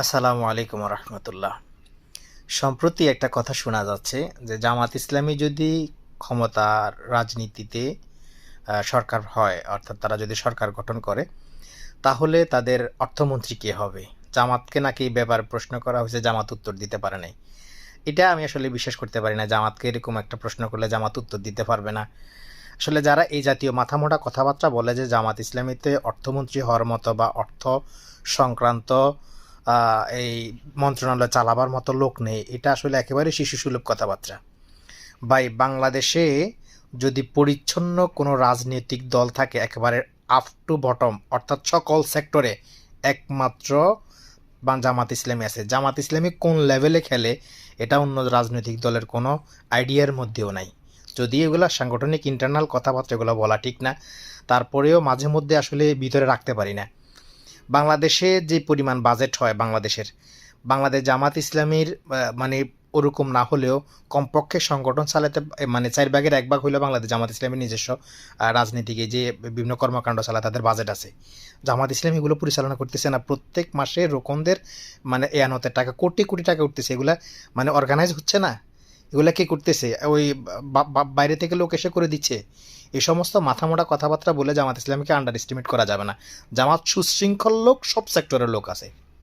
আসসালামু আলাইকুম রহমতুল্লাহ। সম্প্রতি একটা কথা শোনা যাচ্ছে যে জামাত ইসলামী যদি ক্ষমতার রাজনীতিতে সরকার হয়, অর্থাৎ তারা যদি সরকার গঠন করে, তাহলে তাদের অর্থমন্ত্রী কে হবে। জামাতকে নাকি এই ব্যাপারে প্রশ্ন করা হয়েছে, জামাত উত্তর দিতে পারে নাই। এটা আমি আসলে বিশ্বাস করতে পারি না। জামাতকে এরকম একটা প্রশ্ন করলে জামাত উত্তর দিতে পারবে না। আসলে যারা এই জাতীয় মাথামোটা কথাবার্তা বলে যে জামাত ইসলামীতে অর্থমন্ত্রী হওয়ার মতো বা অর্থ সংক্রান্ত এই মন্ত্রণালয় চালাবার মতো লোক নেই, এটা আসলে একেবারে শিশুসুলভ কথাবার্তা। ভাই, বাংলাদেশে যদি পরিচ্ছন্ন কোনো রাজনৈতিক দল থাকে একেবারে আপ টু বটম, অর্থাৎ সকল সেক্টরে, একমাত্র জামাত ইসলামী আছে। জামাত ইসলামী কোন লেভেলে খেলে এটা অন্য রাজনৈতিক দলের কোনো আইডিয়ার মধ্যেও নাই। যদি এগুলো সাংগঠনিক ইন্টারনাল কথাবার্তা, এগুলো বলা ঠিক না, তারপরেও মাঝে মধ্যে আসলে ভিতরে রাখতে পারি না। বাংলাদেশে যে পরিমাণ বাজেট হয় বাংলাদেশ জামাত ইসলামীর মানে ওরকম না হলেও কমপক্ষে সংগঠন চালাতে মানে 4/1 হইলেও বাংলাদেশ জামাত ইসলামীর নিজস্ব রাজনীতিকে যে বিভিন্ন কর্মকাণ্ড চালায় তাদের বাজেট আছে। জামাত ইসলামী এগুলো পরিচালনা করতেছে না। প্রত্যেক মাসে রোকনদের মানে এয়ানতের টাকা কোটি কোটি টাকা উঠতেছে, এগুলা মানে অর্গানাইজ হচ্ছে না। এগুলা কে করতেছে? ওই বাইরে থেকে লোক এসে করে দিচ্ছে। এই সমস্ত মাথামোটা কথাবার্তা বলে জামাত ইসলামীকে আন্ডার এস্টিমেট করা যাবে না। জামাত সুশৃঙ্খল লোক, সব সেক্টরের লোক আছে।